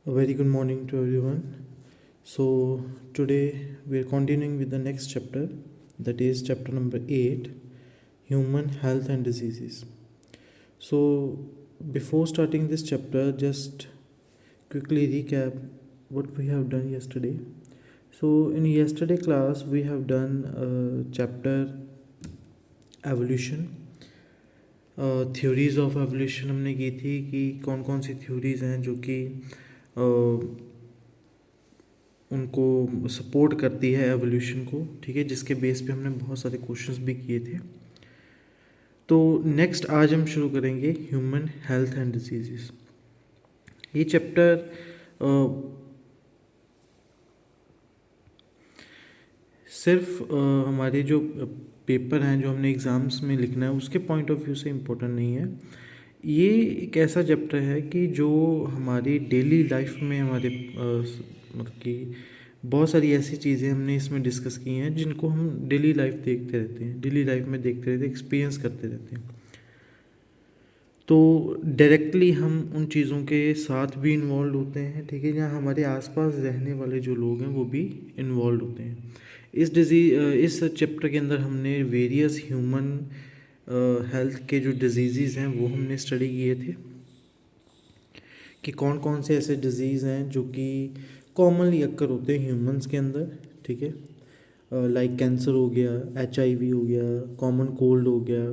A very good morning to everyone. So, today we are continuing with the next chapter, that is chapter number 8, Human Health and Diseases. So, before starting this chapter, just quickly recap what we have done yesterday. So, in yesterday class, we have done chapter evolution. Theories of evolution हमने की थी कि कौन कौन सी theories हैं जो कि उनको सपोर्ट करती है एवोल्यूशन को, ठीक है, जिसके बेस पे हमने बहुत सारे क्वेश्चंस भी किए थे। तो नेक्स्ट आज हम शुरू करेंगे ह्यूमन हेल्थ एंड डिजीजेस। ये चैप्टर सिर्फ हमारे जो पेपर हैं जो हमने एग्ज़ाम्स में लिखना है उसके पॉइंट ऑफ व्यू से इम्पोर्टेंट नहीं है। ये एक ऐसा चैप्टर है कि जो हमारी डेली लाइफ में हमारे मतलब कि बहुत सारी ऐसी चीज़ें हमने इसमें डिस्कस की हैं जिनको हम डेली लाइफ देखते रहते हैं, डेली लाइफ में देखते रहते हैं, एक्सपीरियंस करते रहते हैं। तो डायरेक्टली हम उन चीज़ों के साथ भी इन्वॉल्व होते हैं, ठीक है, या हमारे आसपास रहने वाले जो लोग हैं वो भी इन्वॉल्व होते हैं। इस चैप्टर के अंदर हमने वेरियस ह्यूमन हेल्थ के जो डिजीज़ हैं वो हमने स्टडी किए थे कि कौन कौन से ऐसे डिजीज़ हैं जो कि कॉमनली अक्कर होते हैं ह्यूमंस के अंदर, ठीक है, लाइक कैंसर हो गया, HIV हो गया, कॉमन कोल्ड हो गया,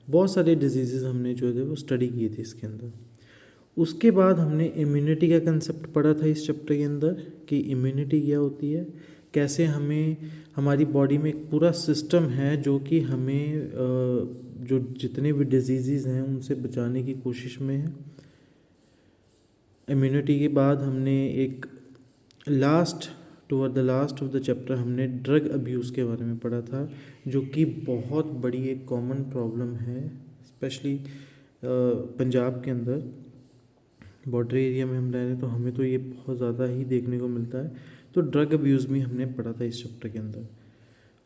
बहुत सारे डिजीज़ हमने जो है वो स्टडी किए थे इसके अंदर। उसके बाद हमने इम्यूनिटी का कंसेप्ट पढ़ा था इस चैप्टर के अंदर कि इम्यूनिटी क्या होती है, कैसे हमें हमारी बॉडी में एक पूरा सिस्टम है जो कि हमें जो जितने भी डिजीज़ हैं उनसे बचाने की कोशिश में है। इम्यूनिटी के बाद हमने एक toward the last of the chapter हमने ड्रग अब्यूज़ के बारे में पढ़ा था, जो कि बहुत बड़ी एक कॉमन प्रॉब्लम है, स्पेशली पंजाब के अंदर बॉर्डर एरिया में हम रह रहे हैं तो हमें तो ये बहुत ज़्यादा ही देखने को मिलता है। तो ड्रग अब्यूज़ भी हमने पढ़ा था इस चैप्टर के अंदर।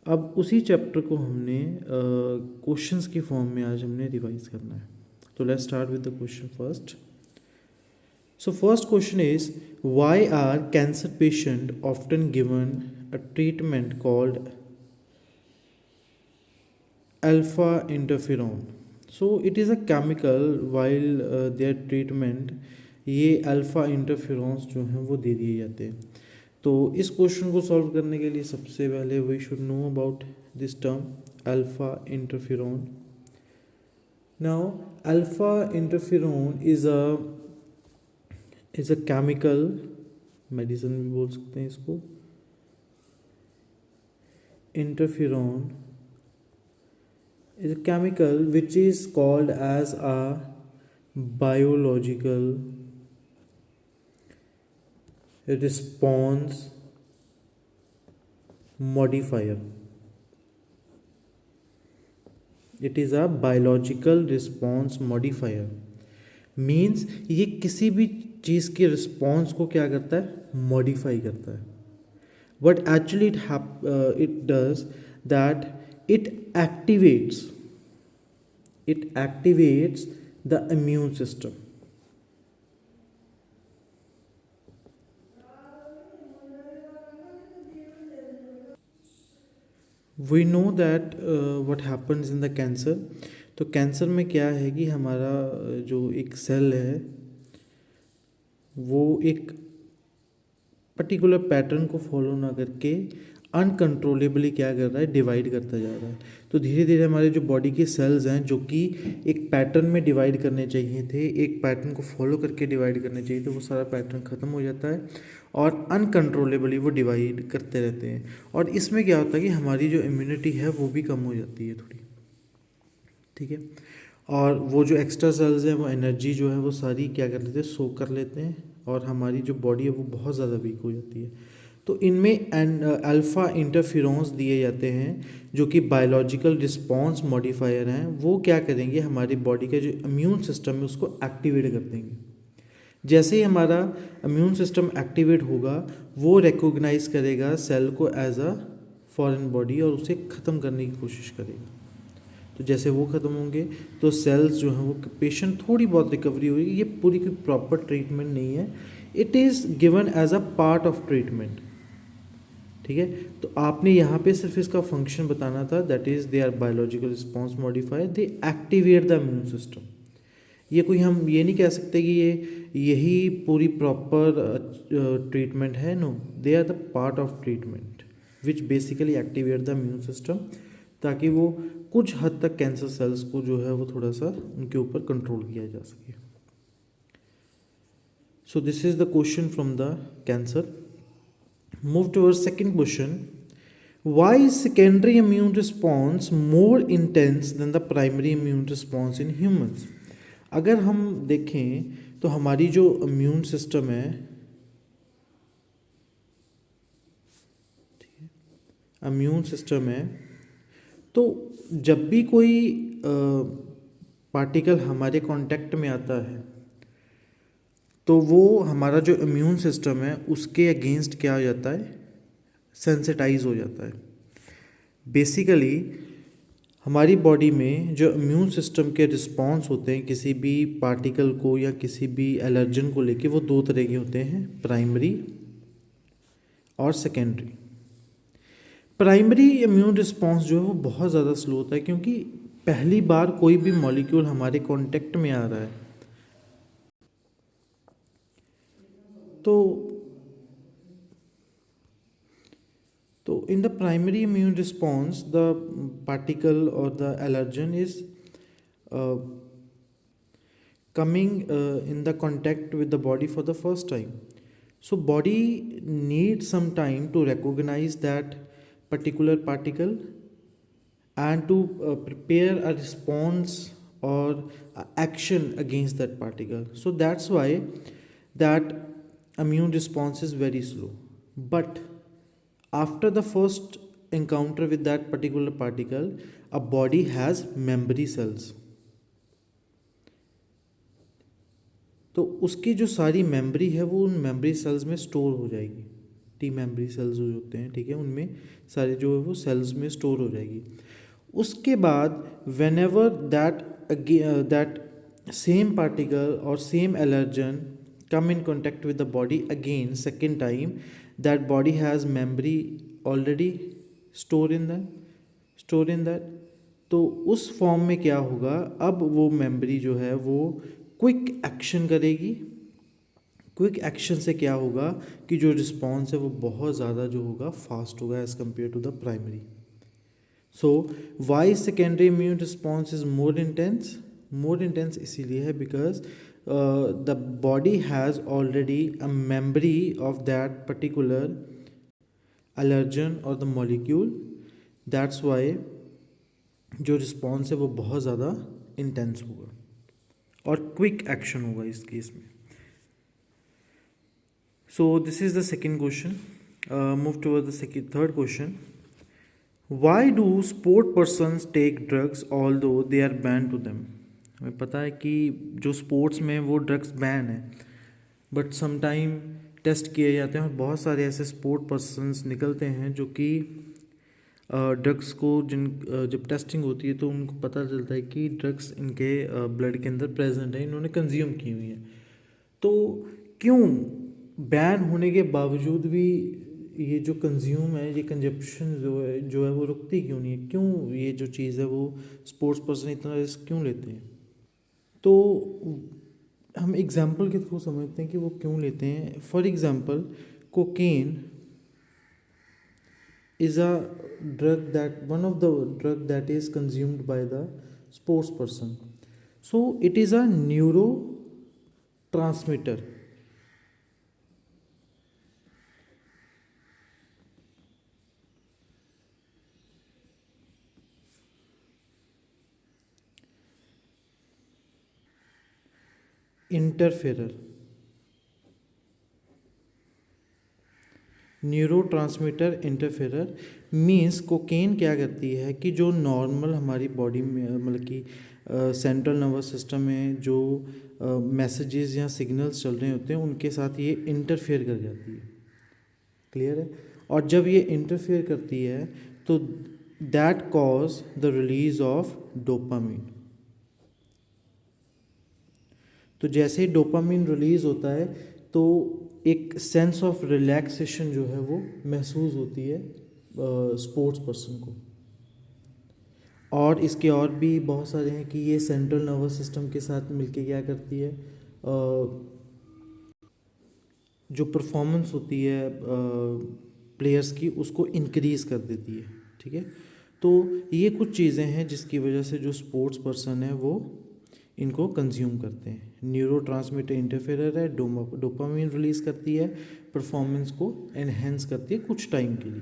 अब उसी चैप्टर को हमने क्वेश्चंस की फॉर्म में आज हमने रिवाइज करना है। तो let's start with the question first. So first question is, why are cancer patients often given a treatment called alpha interferon? So it is a chemical while their treatment ये alpha interferons जो हैं वो दे दिए जाते हैं। तो इस question को सॉल्व करने के लिए सबसे पहले we should know about this term alpha interferon. Now alpha interferon is a chemical, medicine भी बोल सकते हैं इसको। Interferon is a chemical which is called as a biological response modifier. It is a biological response modifier means ये किसी भी चीज़ के response को क्या करता है, मॉडिफाई करता है। But actually it does that it activates the immune system. We know that what happens in the cancer. तो कैंसर में क्या है कि हमारा जो एक सेल है वो एक पर्टिकुलर पैटर्न को फॉलो ना करके अनकंट्रोलेबली क्या कर रहा है, डिवाइड करता जा रहा है। तो धीरे धीरे हमारे जो बॉडी के सेल्स हैं जो कि एक पैटर्न में डिवाइड करने चाहिए थे, एक पैटर्न को फॉलो करके डिवाइड करने चाहिए थे, वो सारा पैटर्न ख़त्म हो जाता है और अनकंट्रोलेबली वो डिवाइड करते रहते हैं। और इसमें क्या होता है कि हमारी जो इम्यूनिटी है वो भी कम हो जाती है थोड़ी, ठीक है, और वो जो एक्स्ट्रा सेल्स हैं वो एनर्जी जो है वो सारी क्या कर लेते हैं, सोक कर लेते हैं और हमारी जो बॉडी है वो बहुत ज़्यादा वीक हो जाती है। तो इनमें अल्फ़ा इंटरफेरॉन्स दिए जाते हैं जो कि बायोलॉजिकल रिस्पॉन्स मॉडिफायर हैं। वो क्या करेंगे, हमारी बॉडी का जो इम्यून सिस्टम है उसको एक्टिवेट कर देंगे। जैसे ही हमारा इम्यून सिस्टम एक्टिवेट होगा वो रिकॉग्नाइज करेगा सेल को एज अ फॉरेन बॉडी और उसे ख़त्म करने की कोशिश करेगा। तो जैसे वो ख़त्म होंगे तो सेल्स जो हैं वो पेशेंट थोड़ी बहुत रिकवरी होगी। ये पूरी की प्रॉपर ट्रीटमेंट नहीं है, it is given as a part of treatment. ठीक है, तो आपने यहाँ पे सिर्फ इसका फंक्शन बताना था, that is they are biological response modifier, they activate the immune system. ये कोई हम ये नहीं कह सकते कि ये यही पूरी प्रॉपर ट्रीटमेंट है, no, they are the part of treatment which basically activate the immune system, ताकि वो कुछ हद तक कैंसर सेल्स को जो है वो थोड़ा सा उनके ऊपर कंट्रोल किया जा सके। So this is the question from the cancer. Move towards second question, why is secondary immune response more intense than the primary immune response in humans? अगर हम देखें तो हमारी जो इम्यून सिस्टम है, इम्यून सिस्टम है, तो जब भी कोई पार्टिकल हमारे कांटेक्ट में आता है तो वो हमारा जो इम्यून सिस्टम है उसके अगेंस्ट क्या हो जाता है, सेंसिटाइज हो जाता है। बेसिकली हमारी बॉडी में जो इम्यून सिस्टम के रिस्पॉन्स होते हैं किसी भी पार्टिकल को या किसी भी एलर्जन को लेके, वो दो तरह के होते हैं, प्राइमरी और सेकेंडरी। प्राइमरी इम्यून रिस्पॉन्स जो है वो बहुत ज़्यादा स्लो होता है, क्योंकि पहली बार कोई भी मॉलिक्यूल हमारे कांटेक्ट में आ रहा है। तो in the primary immune response, the particle or the allergen is uh, coming in the contact with the body for the first time. So body needs some time to recognize that particular particle and to prepare a response or action against that particle. So that's why that immune response is very slow. But after the first encounter with that particular particle, a body has memory cells. तो उसकी जो सारी memory है वो उन memory cells में store हो जाएगी। टी मेमोरी सेल्स जो होते हैं, ठीक है, उनमें सारी जो है वो सेल्स में स्टोर हो जाएगी। उसके बाद whenever that same particle और same allergen come in contact with the body again second time, that body has memory already stored in that। तो उस फॉर्म में क्या होगा, अब वो मेमोरी जो है वो क्विक एक्शन करेगी। क्विक एक्शन से क्या होगा कि जो रिस्पॉन्स है वो बहुत ज़्यादा जो होगा फास्ट होगा as compare to the primary. So why secondary immune response is more intense इसीलिए है because the body has already a memory of that particular allergen or the molecule, that's why जो रिस्पॉन्स है वो बहुत ज़्यादा intense होगा और quick action होगा इस केस में। So this is the second question. Move toward the third question, why do sport persons take drugs although they are ban to them? हमें पता है कि जो स्पोर्ट्स में वो ड्रग्स बैन है, बट समटाइम टेस्ट किए जाते हैं और बहुत सारे ऐसे स्पोर्ट पर्सन्स निकलते हैं जो कि ड्रग्स को जब टेस्टिंग होती है तो उनको पता चलता है कि ड्रग्स इनके ब्लड के अंदर प्रेजेंट है, इन्होंने कंज्यूम की हुई है। तो क्यों बैन होने के बावजूद भी ये जो कंज्यूम है, ये कंजप्शन जो है वो रुकती क्यों नहीं है? क्यों ये जो चीज़ है वो स्पोर्ट्स पर्सन इतना रिस्क क्यों लेते हैं? तो हम एग्जाम्पल के थ्रू समझते हैं कि वो क्यों लेते हैं। For example, cocaine is a drug that one of the drug that is consumed by the sports person. So it is a neurotransmitter. Interferer. Neurotransmitter interferer means cocaine क्या करती है कि जो नॉर्मल हमारी बॉडी में मतलब कि सेंट्रल नर्वस सिस्टम में जो मैसेजेस या सिग्नल्स चल रहे होते हैं उनके साथ ये इंटरफेयर कर जाती है। क्लियर है? और जब ये इंटरफेयर करती है तो that cause the release of dopamine. तो जैसे ही डोपामीन रिलीज़ होता है तो एक सेंस ऑफ रिलैक्सेशन जो है वो महसूस होती है स्पोर्ट्स पर्सन को। और इसके और भी बहुत सारे हैं कि ये सेंट्रल नर्वस सिस्टम के साथ मिलके क्या करती है, जो परफॉर्मेंस होती है प्लेयर्स की उसको इंक्रीज़ कर देती है। ठीक है, तो ये कुछ चीज़ें हैं जिसकी वजह से जो स्पोर्ट्स पर्सन है वो इनको कंज्यूम करते हैं। न्यूरोट्रांसमीटर इंटरफेरर है, डोपामीन रिलीज़ करती है, परफॉर्मेंस को एनहेंस करती है कुछ टाइम के लिए।